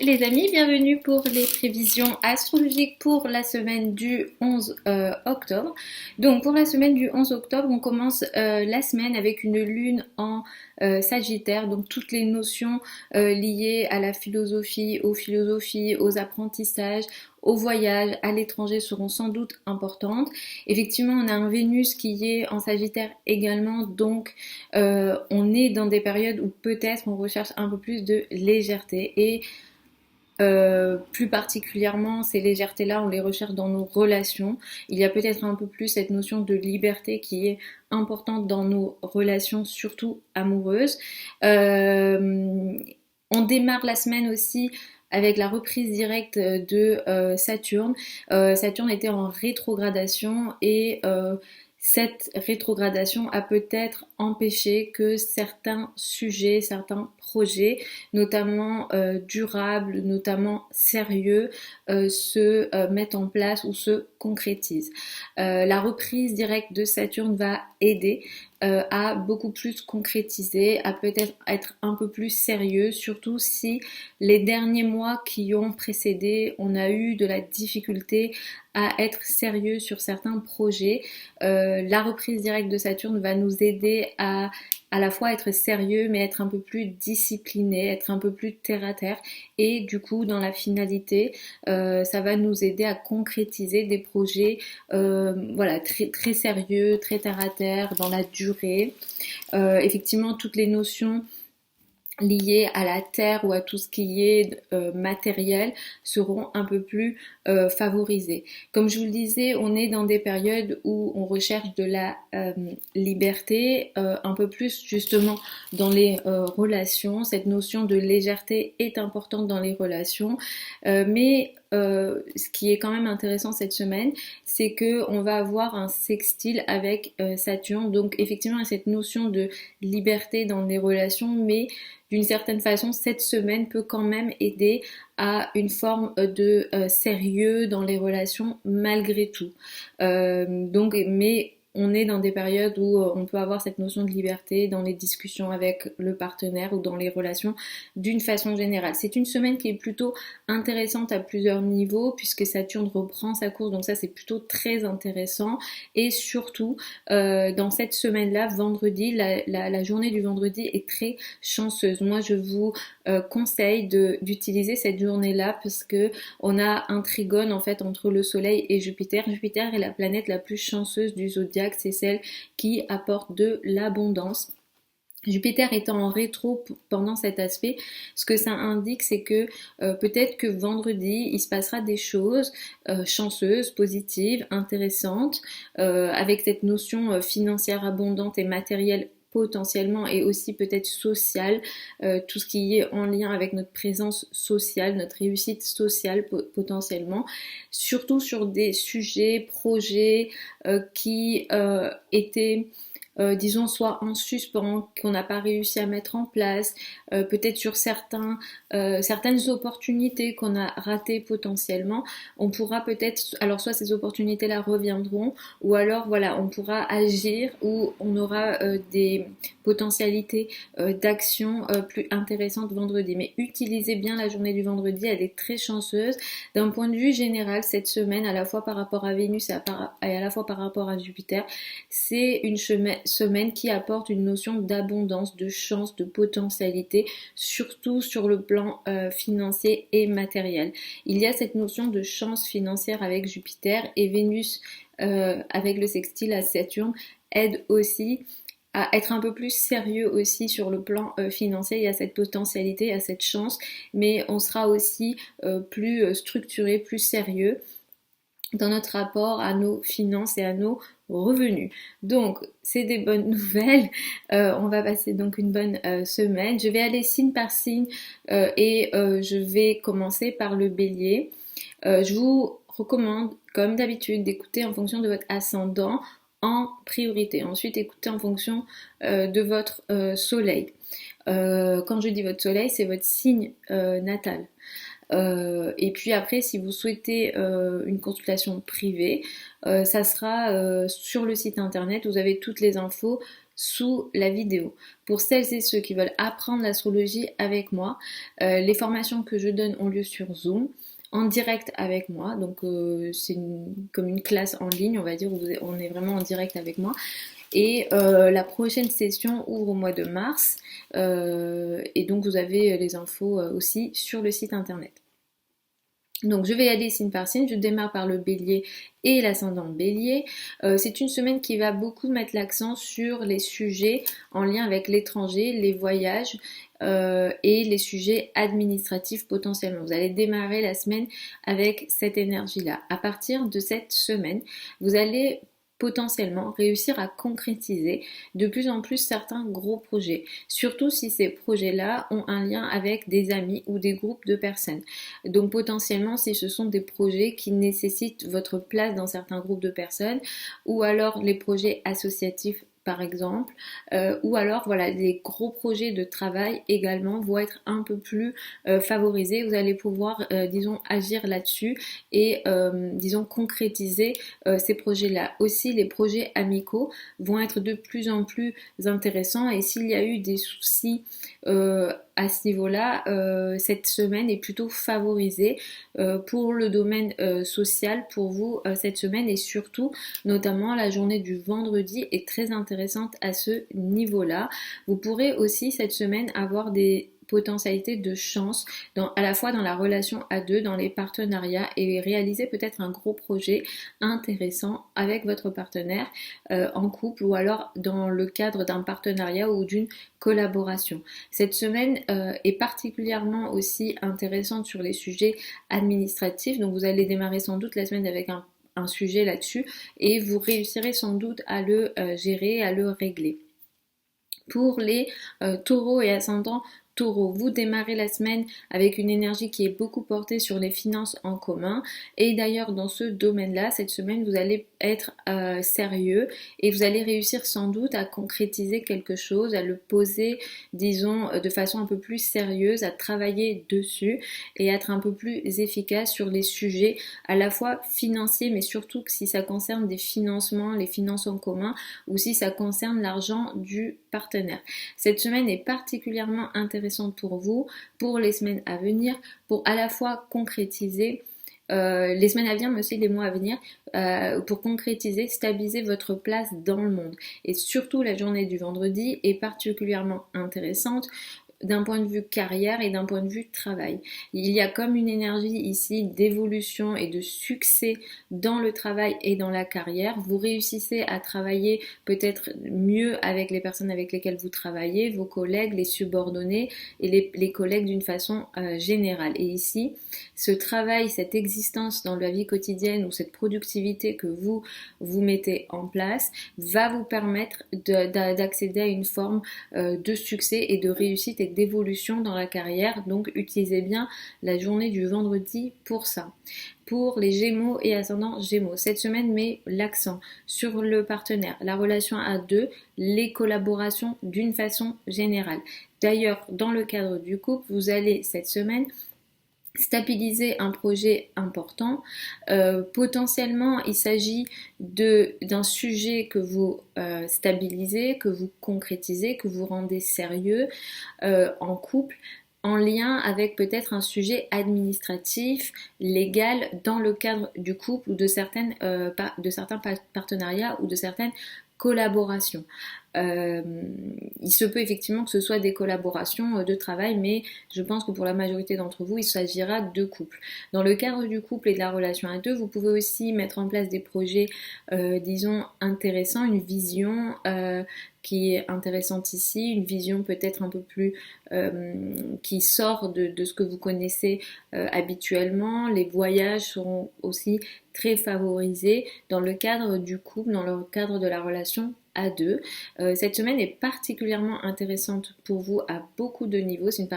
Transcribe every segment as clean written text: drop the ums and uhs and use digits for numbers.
Les amis, bienvenue pour les prévisions astrologiques pour la semaine du 11 octobre. Donc pour la semaine du 11 octobre, on commence la semaine avec une lune en Sagittaire, donc toutes les notions liées à la philosophie, aux apprentissages, au voyage à l'étranger seront sans doute importantes. Effectivement, on a un Vénus qui est en Sagittaire également, donc on est dans des périodes où peut-être on recherche un peu plus de légèreté et plus particulièrement, ces légèretés-là, on les recherche dans nos relations. Il y a peut-être un peu plus cette notion de liberté qui est importante dans nos relations, surtout amoureuses. On démarre la semaine aussi avec la reprise directe de Saturne. Saturne était en rétrogradation et cette rétrogradation a peut-être empêché que certains sujets, certains projets, notamment durables, notamment sérieux, se mettent en place ou se concrétisent. La reprise directe de Saturne va aider à beaucoup plus concrétiser, à peut-être être un peu plus sérieux, surtout si les derniers mois qui ont précédé, on a eu de la difficulté à être sérieux sur certains projets. La reprise directe de Saturne va nous aider à la fois être sérieux mais être un peu plus discipliné, être un peu plus terre à terre et du coup dans la finalité ça va nous aider à concrétiser des projets voilà, très, très sérieux, très terre à terre, dans la durée. Effectivement toutes les notions liées à la terre ou à tout ce qui est matériel seront un peu plus favorisées. Comme je vous le disais, on est dans des périodes où on recherche de la liberté, un peu plus justement dans les relations. Cette notion de légèreté est importante dans les relations, mais ce qui est quand même intéressant cette semaine, c'est que on va avoir un sextile avec Saturne. Donc effectivement, il y a cette notion de liberté dans les relations, mais d'une certaine façon, cette semaine peut quand même aider à une forme de sérieux dans les relations malgré tout. Mais on est dans des périodes où on peut avoir cette notion de liberté dans les discussions avec le partenaire ou dans les relations d'une façon générale. C'est une semaine qui est plutôt intéressante à plusieurs niveaux puisque Saturne reprend sa course, donc ça c'est plutôt très intéressant. Et surtout, dans cette semaine-là, vendredi, la journée du vendredi est très chanceuse. Moi, je vous conseille d'utiliser cette journée-là parce que on a un trigone en fait entre le Soleil et Jupiter. Jupiter est la planète la plus chanceuse du zodiaque, c'est celle qui apporte de l'abondance. Jupiter étant en rétro pendant cet aspect, ce que ça indique, c'est que peut-être que vendredi, il se passera des choses chanceuses, positives, intéressantes, avec cette notion financière abondante et matérielle potentiellement et aussi peut-être sociale, tout ce qui est en lien avec notre présence sociale, notre réussite sociale potentiellement, surtout sur des sujets, projets qui étaient disons soit en suspens, qu'on n'a pas réussi à mettre en place, peut-être sur certaines opportunités qu'on a ratées potentiellement, on pourra peut-être, alors soit ces opportunités-là reviendront, ou alors voilà, on pourra agir ou on aura des potentialités d'action plus intéressantes vendredi. Mais utilisez bien la journée du vendredi, elle est très chanceuse. D'un point de vue général, cette semaine, à la fois par rapport à Vénus et à la fois par rapport à Jupiter, c'est une semaine qui apporte une notion d'abondance, de chance, de potentialité, surtout sur le plan financier et matériel. Il y a cette notion de chance financière avec Jupiter et Vénus avec le sextile à Saturne aide aussi à être un peu plus sérieux aussi sur le plan financier. Il y a cette potentialité, il y a cette chance, mais on sera aussi plus structuré, plus sérieux dans notre rapport à nos finances et à nos revenus. Donc, c'est des bonnes nouvelles. On va passer donc une bonne semaine. Je vais aller signe par signe et je vais commencer par le bélier. Je vous recommande, comme d'habitude, d'écouter en fonction de votre ascendant en priorité. Ensuite, écoutez en fonction de votre soleil. Quand je dis votre soleil, c'est votre signe natal. Et puis après, si vous souhaitez une consultation privée, ça sera sur le site internet. Vous avez toutes les infos sous la vidéo. Pour celles et ceux qui veulent apprendre l'astrologie avec moi, les formations que je donne ont lieu sur Zoom en direct avec moi, donc c'est comme une classe en ligne, on va dire, où on est vraiment en direct avec moi. Et la prochaine session ouvre au mois de mars, et donc vous avez les infos aussi sur le site internet. Donc je vais y aller signe par signe, je démarre par le bélier et l'ascendant bélier. C'est une semaine qui va beaucoup mettre l'accent sur les sujets en lien avec l'étranger, les voyages et les sujets administratifs potentiellement. Vous allez démarrer la semaine avec cette énergie-là. À partir de cette semaine, vous allez potentiellement réussir à concrétiser de plus en plus certains gros projets, surtout si ces projets-là ont un lien avec des amis ou des groupes de personnes. Donc potentiellement si ce sont des projets qui nécessitent votre place dans certains groupes de personnes, ou alors les projets associatifs par exemple, ou alors voilà, les gros projets de travail également vont être un peu plus favorisés. Vous allez pouvoir, disons, agir là-dessus et, disons, concrétiser ces projets-là. Aussi, les projets amicaux vont être de plus en plus intéressants, et s'il y a eu des soucis à ce niveau-là, cette semaine est plutôt favorisée pour le domaine social pour vous cette semaine, et surtout notamment la journée du vendredi est très intéressante à ce niveau-là. Vous pourrez aussi cette semaine avoir des potentialités de chance à la fois dans la relation à deux, dans les partenariats, et réaliser peut-être un gros projet intéressant avec votre partenaire en couple, ou alors dans le cadre d'un partenariat ou d'une collaboration. Cette semaine est particulièrement aussi intéressante sur les sujets administratifs, donc vous allez démarrer sans doute la semaine avec un sujet là-dessus et vous réussirez sans doute à le gérer, à le régler. Pour les taureaux et ascendants Taureau, vous démarrez la semaine avec une énergie qui est beaucoup portée sur les finances en commun, et d'ailleurs dans ce domaine-là, cette semaine vous allez être sérieux et vous allez réussir sans doute à concrétiser quelque chose, à le poser, disons, de façon un peu plus sérieuse, à travailler dessus et être un peu plus efficace sur les sujets à la fois financiers, mais surtout que si ça concerne des financements, les finances en commun, ou si ça concerne l'argent du partenaire. Cette semaine est particulièrement intéressante pour vous, pour les semaines à venir, pour à la fois concrétiser les semaines à venir, mais aussi les mois à venir, pour concrétiser, stabiliser votre place dans le monde. Et surtout la journée du vendredi est particulièrement intéressante d'un point de vue carrière et d'un point de vue travail. Il y a comme une énergie ici d'évolution et de succès dans le travail et dans la carrière. Vous réussissez à travailler peut-être mieux avec les personnes avec lesquelles vous travaillez, vos collègues, les subordonnés et les collègues d'une façon générale. Et ici, ce travail, cette existence dans la vie quotidienne, ou cette productivité que vous mettez en place va vous permettre d'accéder à une forme de succès et de réussite et d'évolution dans la carrière. Donc utilisez bien la journée du vendredi pour ça. Pour les Gémeaux et ascendants Gémeaux, cette semaine met l'accent sur le partenaire, la relation à deux, les collaborations d'une façon générale. D'ailleurs, dans le cadre du couple, vous allez cette semaine stabiliser un projet important. Potentiellement, il s'agit d'un sujet que vous stabilisez, que vous concrétisez, que vous rendez sérieux en couple, en lien avec peut-être un sujet administratif, légal, dans le cadre du couple, ou de certains partenariats ou de certaines collaborations. Il se peut effectivement que ce soit des collaborations de travail, mais je pense que pour la majorité d'entre vous, il s'agira de couple. Dans le cadre du couple et de la relation à deux, vous pouvez aussi mettre en place des projets, disons, intéressants, une vision qui est intéressante ici, une vision peut-être un peu plus qui sort de ce que vous connaissez habituellement. Les voyages seront aussi très favorisés dans le cadre du couple, dans le cadre de la relation à deux. Cette semaine est particulièrement intéressante pour vous à beaucoup de niveaux. C'est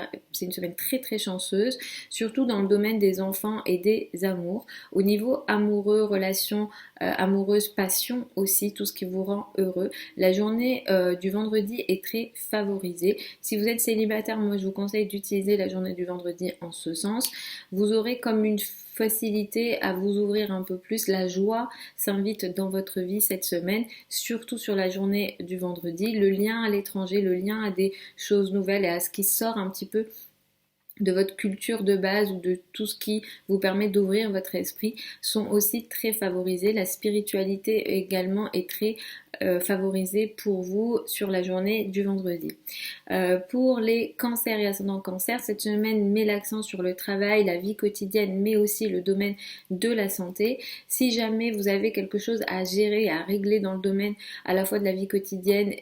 une semaine très très chanceuse, surtout dans le domaine des enfants et des amours. Au niveau amoureux, relations amoureuse, passion aussi, tout ce qui vous rend heureux. La journée du vendredi est très favorisée. Si vous êtes célibataire, moi je vous conseille d'utiliser la journée du vendredi en ce sens. Vous aurez comme une facilité à vous ouvrir un peu plus. La joie s'invite dans votre vie cette semaine, surtout sur la journée du vendredi. Le lien à l'étranger, le lien à des choses nouvelles et à ce qui sort un petit peu de votre culture de base ou de tout ce qui vous permet d'ouvrir votre esprit sont aussi très favorisés. La spiritualité également est très favorisée pour vous sur la journée du vendredi. Pour les cancers et ascendants cancer, cette semaine met l'accent sur le travail, la vie quotidienne, mais aussi le domaine de la santé. Si jamais vous avez quelque chose à gérer, à régler dans le domaine à la fois de la vie quotidienne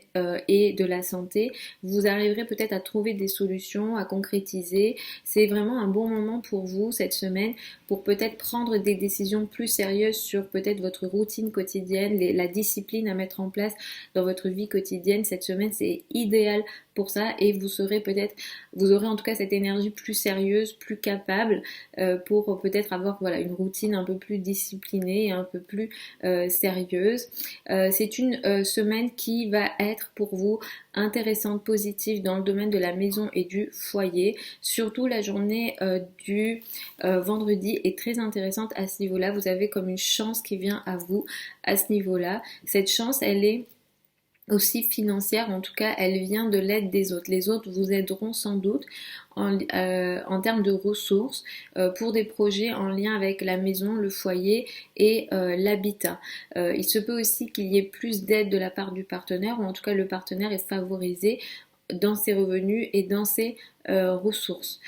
et de la santé, vous arriverez peut-être à trouver des solutions, à concrétiser. C'est vraiment un bon moment pour vous cette semaine pour peut-être prendre des décisions plus sérieuses sur peut-être votre routine quotidienne, la discipline à mettre en place dans votre vie quotidienne. Cette semaine, c'est idéal pour ça et vous aurez en tout cas cette énergie plus sérieuse, plus capable pour peut-être avoir une routine un peu plus disciplinée et un peu plus sérieuse. C'est une semaine qui va être pour vous intéressante, positive dans le domaine de la maison et du foyer. Surtout la journée du vendredi est très intéressante à ce niveau-là. Vous avez comme une chance qui vient à vous à ce niveau-là. Cette chance, elle est aussi financière, en tout cas elle vient de l'aide des autres. Les autres vous aideront sans doute en termes de ressources pour des projets en lien avec la maison, le foyer et l'habitat. Il se peut aussi qu'il y ait plus d'aide de la part du partenaire, ou en tout cas le partenaire est favorisé dans ses revenus et dans ses ressources.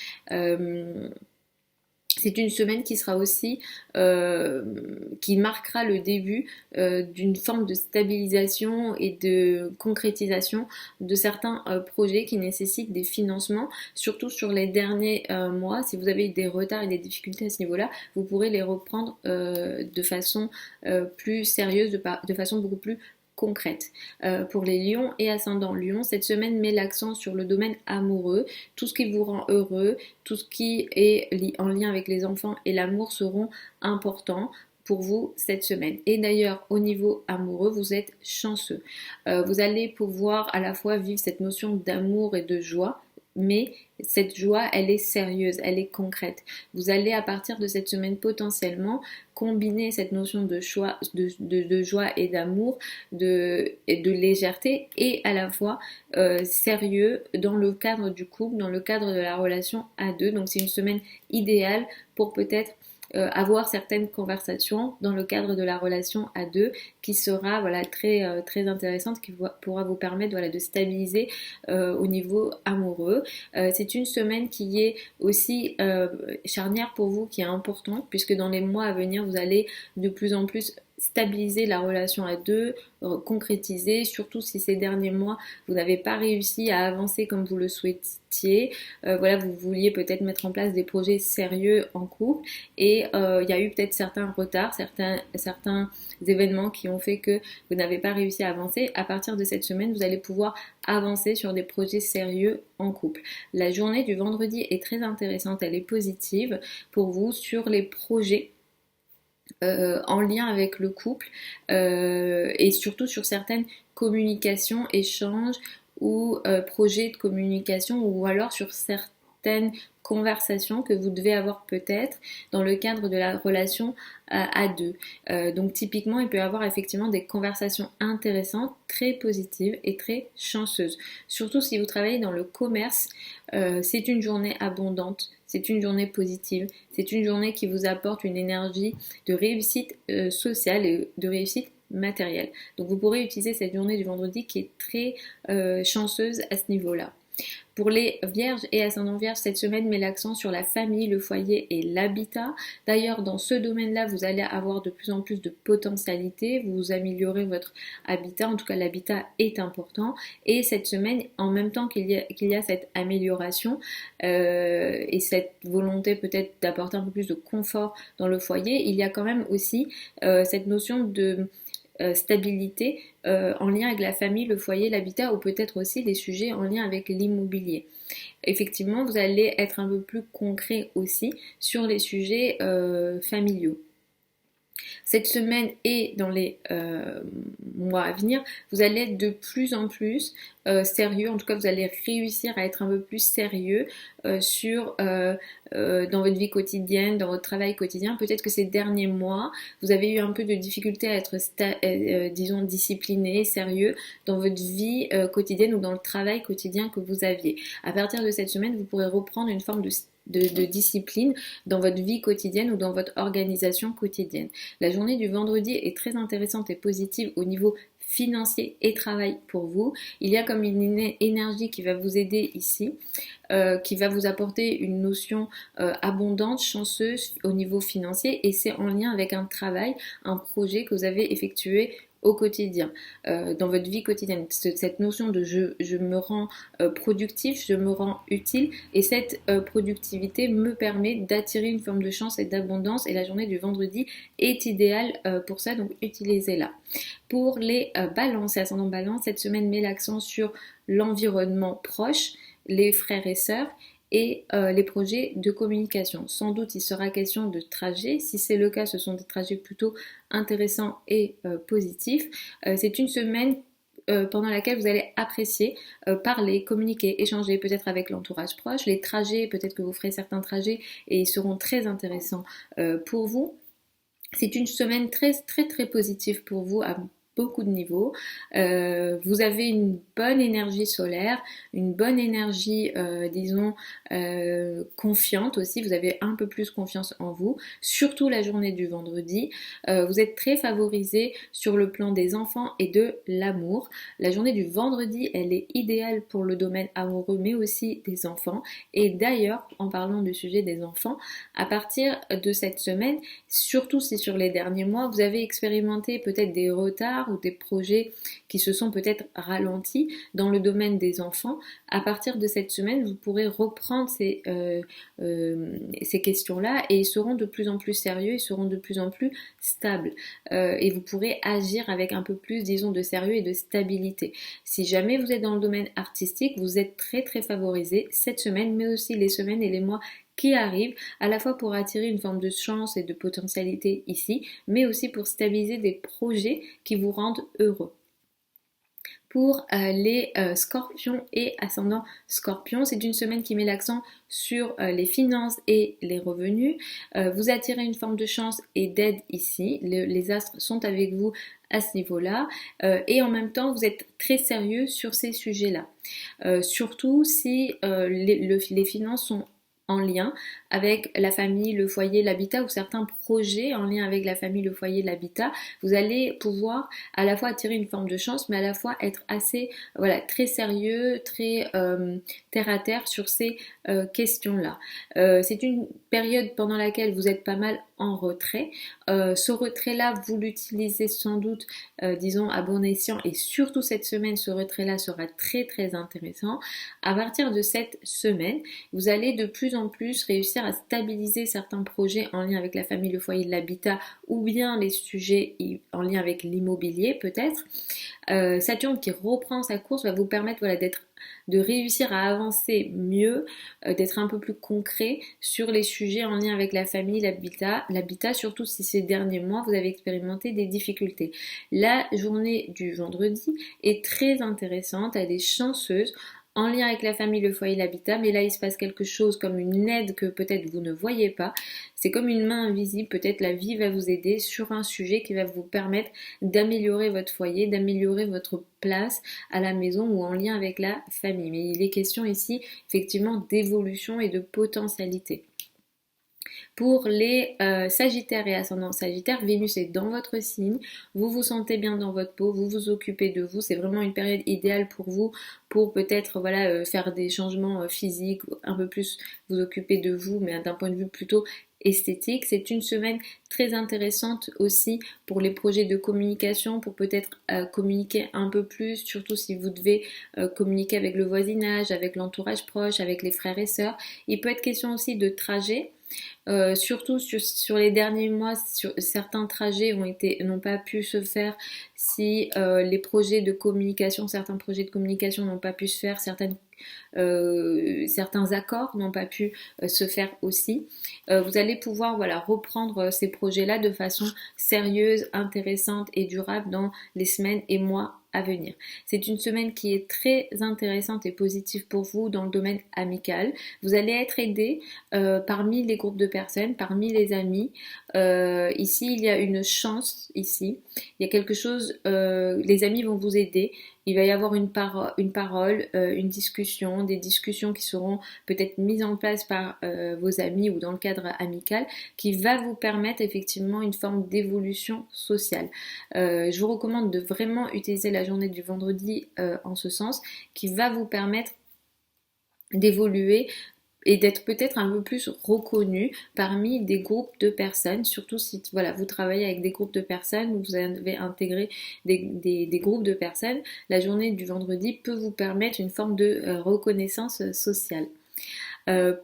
C'est une semaine qui sera aussi, qui marquera le début d'une forme de stabilisation et de concrétisation de certains projets qui nécessitent des financements, surtout sur les derniers mois. Si vous avez eu des retards et des difficultés à ce niveau-là, vous pourrez les reprendre de façon plus sérieuse, de façon beaucoup plus concrète. Pour les lions et ascendants lion, cette semaine met l'accent sur le domaine amoureux. Tout ce qui vous rend heureux, tout ce qui est en lien avec les enfants et l'amour seront importants pour vous cette semaine. Et d'ailleurs, au niveau amoureux, vous êtes chanceux. Vous allez pouvoir à la fois vivre cette notion d'amour et de joie, mais cette joie, elle est sérieuse, elle est concrète. Vous allez à partir de cette semaine potentiellement combiner cette notion de joie et d'amour, et de légèreté et à la fois sérieux dans le cadre du couple, dans le cadre de la relation à deux. Donc c'est une semaine idéale pour peut-être avoir certaines conversations dans le cadre de la relation à deux qui sera très, très intéressante, qui pourra vous permettre de stabiliser au niveau amoureux. C'est une semaine qui est aussi charnière pour vous, qui est importante, puisque dans les mois à venir, vous allez de plus en plus stabiliser la relation à deux, concrétiser, surtout si ces derniers mois vous n'avez pas réussi à avancer comme vous le souhaitiez. Vous vouliez peut-être mettre en place des projets sérieux en couple et il y a eu peut-être certains retards, certains événements qui ont fait que vous n'avez pas réussi à avancer. À partir de cette semaine, vous allez pouvoir avancer sur des projets sérieux en couple. La journée du vendredi est très intéressante, elle est positive pour vous sur les projets en lien avec le couple et surtout sur certaines communications, échanges ou projets de communication ou alors sur certaines conversations que vous devez avoir peut-être dans le cadre de la relation à deux. Donc typiquement, il peut y avoir effectivement des conversations intéressantes, très positives et très chanceuses. Surtout si vous travaillez dans le commerce, c'est une journée abondante, c'est une journée positive, c'est une journée qui vous apporte une énergie de réussite sociale et de réussite matérielle. Donc vous pourrez utiliser cette journée du vendredi qui est très chanceuse à ce niveau-là. Pour les vierges et ascendants vierges, cette semaine met l'accent sur la famille, le foyer et l'habitat. D'ailleurs, dans ce domaine-là, vous allez avoir de plus en plus de potentialités, vous améliorez votre habitat, en tout cas l'habitat est important. Et cette semaine, en même temps qu'il y a cette amélioration et cette volonté peut-être d'apporter un peu plus de confort dans le foyer, il y a quand même aussi cette notion de stabilité en lien avec la famille, le foyer, l'habitat ou peut-être aussi des sujets en lien avec l'immobilier. Effectivement, vous allez être un peu plus concret aussi sur les sujets familiaux. Cette semaine et dans les mois à venir, vous allez être de plus en plus sérieux. En tout cas, vous allez réussir à être un peu plus sérieux dans votre vie quotidienne, dans votre travail quotidien. Peut-être que ces derniers mois, vous avez eu un peu de difficulté à être, disons, discipliné, sérieux dans votre vie quotidienne ou dans le travail quotidien que vous aviez. À partir de cette semaine, vous pourrez reprendre une forme de discipline dans votre vie quotidienne ou dans votre organisation quotidienne. La journée du vendredi est très intéressante et positive au niveau financier et travail pour vous. Il y a comme une énergie qui va vous aider ici, qui va vous apporter une notion abondante, chanceuse au niveau financier, et c'est en lien avec un travail, un projet que vous avez effectué au quotidien, dans votre vie quotidienne. Cette notion de je me rends productif, je me rends utile, et cette productivité me permet d'attirer une forme de chance et d'abondance, et la journée du vendredi est idéale pour ça, donc utilisez-la. Pour les balances et ascendant balance, cette semaine met l'accent sur l'environnement proche, les frères et sœurs, et les projets de communication. Sans doute il sera question de trajets. Si c'est le cas, ce sont des trajets plutôt intéressants et positifs. C'est une semaine pendant laquelle vous allez apprécier parler, communiquer, échanger peut-être avec l'entourage proche. Les trajets, peut-être que vous ferez certains trajets et ils seront très intéressants pour vous. C'est une semaine très très très positive pour vous à beaucoup de niveaux. Vous avez une bonne énergie solaire, une bonne énergie, disons, confiante aussi. Vous avez un peu plus confiance en vous, surtout la journée du vendredi. Vous êtes très favorisé sur le plan des enfants et de l'amour. La journée du vendredi, elle est idéale pour le domaine amoureux, mais aussi des enfants. Et d'ailleurs, en parlant du sujet des enfants, à partir de cette semaine, surtout si sur les derniers mois, vous avez expérimenté peut-être des retards ou des projets qui se sont peut-être ralentis dans le domaine des enfants, à partir de cette semaine, vous pourrez reprendre ces questions-là, et ils seront de plus en plus sérieux, ils seront de plus en plus stables, et vous pourrez agir avec un peu plus, disons, de sérieux et de stabilité. Si jamais vous êtes dans le domaine artistique, vous êtes très très favorisé cette semaine, mais aussi les semaines et les mois qui arrivent, à la fois pour attirer une forme de chance et de potentialité ici, mais aussi pour stabiliser des projets qui vous rendent heureux. Pour les scorpions et ascendants scorpions, c'est une semaine qui met l'accent sur les finances et les revenus. Vous attirez une forme de chance et d'aide ici. Les astres sont avec vous à ce niveau-là, et en même temps vous êtes très sérieux sur ces sujets-là. Surtout si les finances sont en lien avec la famille, le foyer, l'habitat, ou certains projets en lien avec la famille, le foyer, l'habitat, vous allez pouvoir à la fois attirer une forme de chance, mais à la fois être assez, voilà, très sérieux, très terre à terre sur ces questions-là. C'est une période pendant laquelle vous êtes pas mal en retrait. Ce retrait-là, vous l'utilisez sans doute, disons, à bon escient, et surtout cette semaine, ce retrait-là sera très très intéressant. À partir de cette semaine, vous allez de plus en plus réussir à stabiliser certains projets en lien avec la famille, le foyer, l'habitat, ou bien les sujets en lien avec l'immobilier peut-être. Saturne qui reprend sa course va vous permettre, voilà, de réussir à avancer mieux, d'être un peu plus concret sur les sujets en lien avec la famille, l'habitat, surtout si ces derniers mois vous avez expérimenté des difficultés. La journée du vendredi est très intéressante, elle est chanceuse, en lien avec la famille, le foyer, l'habitat, mais là il se passe quelque chose comme une aide que peut-être vous ne voyez pas. C'est comme une main invisible, peut-être la vie va vous aider sur un sujet qui va vous permettre d'améliorer votre foyer, d'améliorer votre place à la maison ou en lien avec la famille. Mais il est question ici effectivement d'évolution et de potentialité. Pour les Sagittaires et ascendants Sagittaires, Vénus est dans votre signe, vous vous sentez bien dans votre peau, vous vous occupez de vous, c'est vraiment une période idéale pour vous, pour peut-être faire des changements physiques, un peu plus vous occuper de vous, mais d'un point de vue plutôt esthétique. C'est une semaine très intéressante aussi pour les projets de communication, pour peut-être communiquer un peu plus, surtout si vous devez communiquer avec le voisinage, avec l'entourage proche, avec les frères et sœurs. Il peut être question aussi de trajet. Surtout sur les derniers mois, certains trajets n'ont pas pu se faire si certains projets de communication n'ont pas pu se faire, certaines certains accords n'ont pas pu se faire aussi. Vous allez pouvoir voilà, reprendre ces projets-là de façon sérieuse, intéressante et durable dans les semaines et mois à venir. C'est une semaine qui est très intéressante et positive pour vous dans le domaine amical. Vous allez être aidé parmi les groupes de personnes, parmi les amis. Ici, il y a une chance, ici. Il y a quelque chose, les amis vont vous aider. Il va y avoir une parole, une discussion, des discussions qui seront peut-être mises en place par vos amis ou dans le cadre amical, qui va vous permettre effectivement une forme d'évolution sociale. Je vous recommande de vraiment utiliser la journée du vendredi en ce sens, qui va vous permettre d'évoluer et d'être peut-être un peu plus reconnu parmi des groupes de personnes, surtout si voilà, vous travaillez avec des groupes de personnes, ou vous avez intégré des groupes de personnes, la journée du vendredi peut vous permettre une forme de reconnaissance sociale.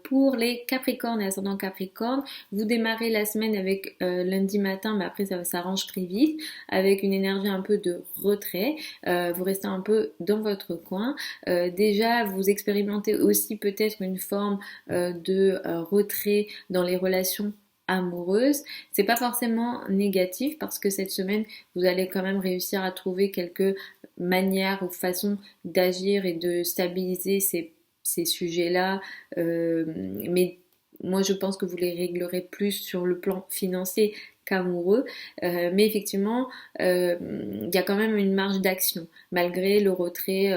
Pour les Capricornes et ascendant Capricorne, vous démarrez la semaine avec lundi matin, mais après ça s'arrange très vite, avec une énergie un peu de retrait. Vous restez un peu dans votre coin. Déjà, vous expérimentez aussi peut-être une forme de retrait dans les relations amoureuses. C'est pas forcément négatif parce que cette semaine, vous allez quand même réussir à trouver quelques manières ou façons d'agir et de stabiliser ces sujets-là, mais moi je pense que vous les réglerez plus sur le plan financier qu'amoureux, mais effectivement il y a quand même une marge d'action malgré le retrait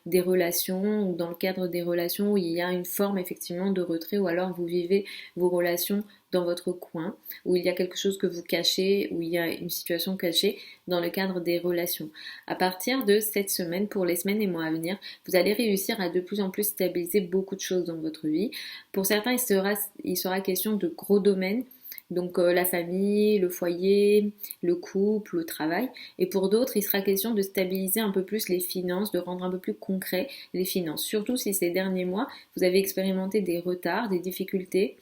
des relations, ou dans le cadre des relations où il y a une forme effectivement de retrait, ou alors vous vivez vos relations dans votre coin, où il y a quelque chose que vous cachez, où il y a une situation cachée dans le cadre des relations. À partir de cette semaine, pour les semaines et mois à venir, vous allez réussir à de plus en plus stabiliser beaucoup de choses dans votre vie. Pour certains, il sera question de gros domaines, donc la famille, le foyer, le couple, le travail. Et pour d'autres, il sera question de stabiliser un peu plus les finances, de rendre un peu plus concret les finances. Surtout si ces derniers mois, vous avez expérimenté des retards, des difficultés,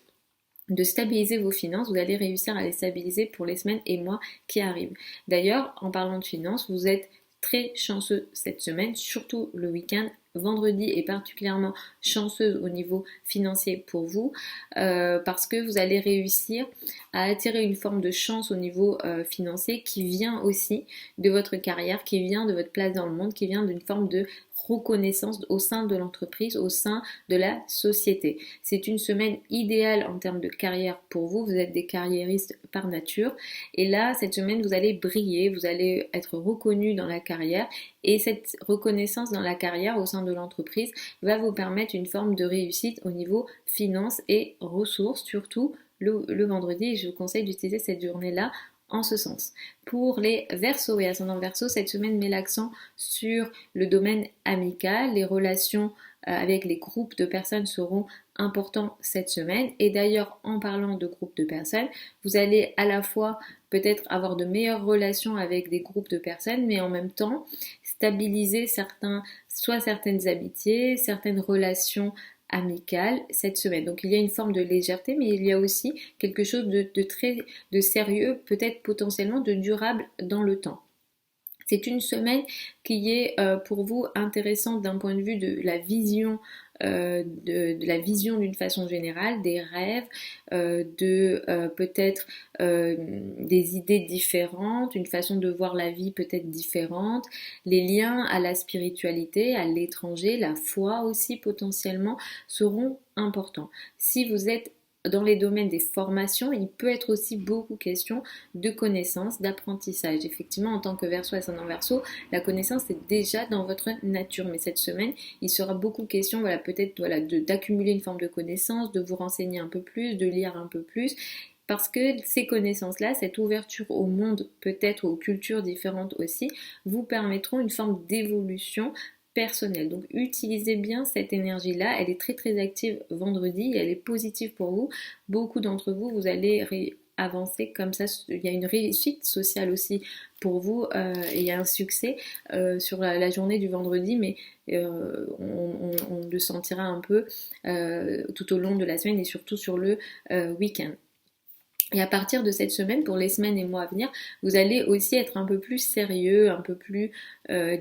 de stabiliser vos finances, vous allez réussir à les stabiliser pour les semaines et mois qui arrivent. D'ailleurs, en parlant de finances, vous êtes très chanceux cette semaine, surtout le week-end. Vendredi est particulièrement chanceuse au niveau financier pour vous, parce que vous allez réussir à attirer une forme de chance au niveau financier qui vient aussi de votre carrière, qui vient de votre place dans le monde, qui vient d'une forme de reconnaissance au sein de l'entreprise, au sein de la société. C'est une semaine idéale en termes de carrière pour vous. Vous êtes des carriéristes par nature. Et là, cette semaine, vous allez briller, vous allez être reconnu dans la carrière. Et cette reconnaissance dans la carrière au sein de l'entreprise va vous permettre une forme de réussite au niveau finances et ressources, surtout le vendredi. Et je vous conseille d'utiliser cette journée-là en ce sens. Pour les Verseaux et ascendants Verseaux, cette semaine met l'accent sur le domaine amical. Les relations avec les groupes de personnes seront importants cette semaine. Et d'ailleurs, en parlant de groupes de personnes, vous allez à la fois peut-être avoir de meilleures relations avec des groupes de personnes, mais en même temps stabiliser certaines amitiés, certaines relations amicale cette semaine. Donc il y a une forme de légèreté, mais il y a aussi quelque chose de très de sérieux, peut-être potentiellement de durable dans le temps. C'est une semaine qui est pour vous intéressante d'un point de vue de la vision, de la vision d'une façon générale, des rêves, peut-être des idées différentes, une façon de voir la vie peut-être différente, les liens à la spiritualité, à l'étranger, la foi aussi potentiellement seront importants. Si vous êtes dans les domaines des formations, il peut être aussi beaucoup question de connaissances, d'apprentissage. Effectivement, en tant que Verseau, ascendant Verseau, la connaissance est déjà dans votre nature. Mais cette semaine, il sera beaucoup question, voilà, peut-être voilà, d'accumuler une forme de connaissances, de vous renseigner un peu plus, de lire un peu plus. Parce que ces connaissances-là, cette ouverture au monde, peut-être aux cultures différentes aussi, vous permettront une forme d'évolution personnelle. Donc utilisez bien cette énergie-là, elle est très très active vendredi, elle est positive pour vous. Beaucoup d'entre vous, vous allez avancer comme ça, il y a une réussite sociale aussi pour vous, et il y a un succès sur la journée du vendredi, mais on le sentira un peu tout au long de la semaine et surtout sur le week-end. Et à partir de cette semaine, pour les semaines et mois à venir, vous allez aussi être un peu plus sérieux, un peu plus,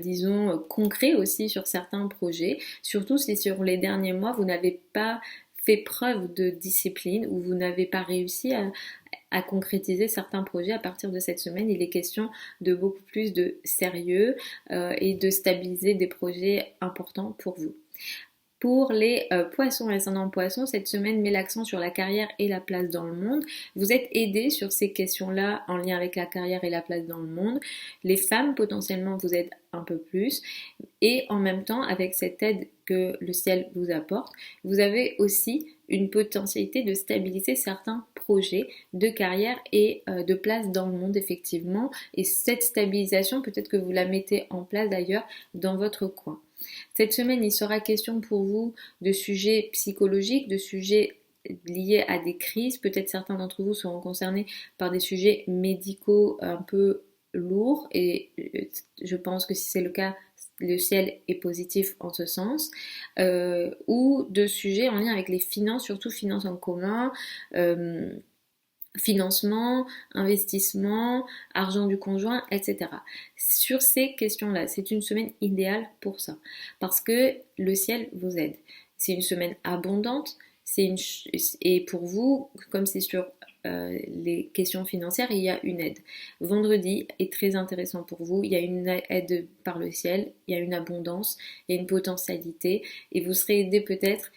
disons, concret aussi sur certains projets. Surtout si sur les derniers mois, vous n'avez pas fait preuve de discipline ou vous n'avez pas réussi à concrétiser certains projets. À partir de cette semaine, il est question de beaucoup plus de sérieux et de stabiliser des projets importants pour vous. Pour les poissons, ascendant poissons, cette semaine met l'accent sur la carrière et la place dans le monde. Vous êtes aidés sur ces questions-là en lien avec la carrière et la place dans le monde. Les femmes potentiellement vous aident un peu plus et en même temps avec cette aide que le ciel vous apporte, vous avez aussi une potentialité de stabiliser certains projets de carrière et de place dans le monde effectivement. Et cette stabilisation, peut-être que vous la mettez en place d'ailleurs dans votre coin. Cette semaine, il sera question pour vous de sujets psychologiques, de sujets liés à des crises. Peut-être certains d'entre vous seront concernés par des sujets médicaux un peu lourds et je pense que si c'est le cas, le ciel est positif en ce sens, ou de sujets en lien avec les finances, surtout finances en commun, financement, investissement, argent du conjoint, etc. Sur ces questions-là, c'est une semaine idéale pour ça, parce que le ciel vous aide. C'est une semaine abondante, et pour vous, comme c'est sur les questions financières, il y a une aide. Vendredi est très intéressant pour vous, il y a une aide par le ciel, il y a une abondance, il y a une potentialité, et vous serez aidé peut-être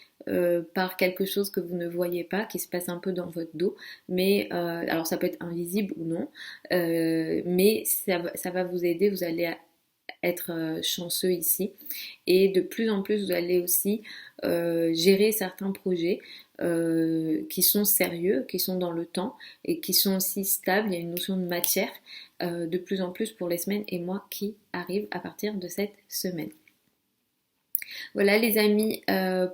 par quelque chose que vous ne voyez pas, qui se passe un peu dans votre dos, mais alors ça peut être invisible ou non, mais ça va vous aider, vous allez être chanceux ici, et de plus en plus vous allez aussi gérer certains projets qui sont sérieux, qui sont dans le temps et qui sont aussi stables. Il y a une notion de matière de plus en plus pour les semaines et mois qui arrivent à partir de cette semaine. Voilà les amis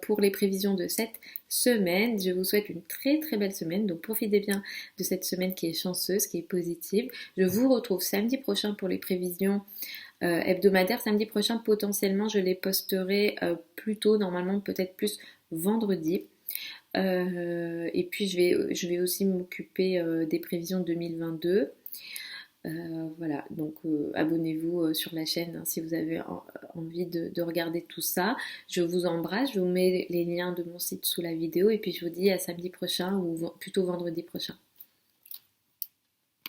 pour les prévisions de cette semaine. Je vous souhaite une très très belle semaine. Donc profitez bien de cette semaine qui est chanceuse, qui est positive. Je vous retrouve samedi prochain pour les prévisions hebdomadaires. Samedi prochain potentiellement je les posterai plus tôt, normalement peut-être plus vendredi. Et puis je vais aussi m'occuper des prévisions 2022. Voilà, donc abonnez-vous sur la chaîne hein, si vous avez envie de regarder tout ça. Je vous embrasse, je vous mets les liens de mon site sous la vidéo et puis je vous dis à samedi prochain ou plutôt vendredi prochain.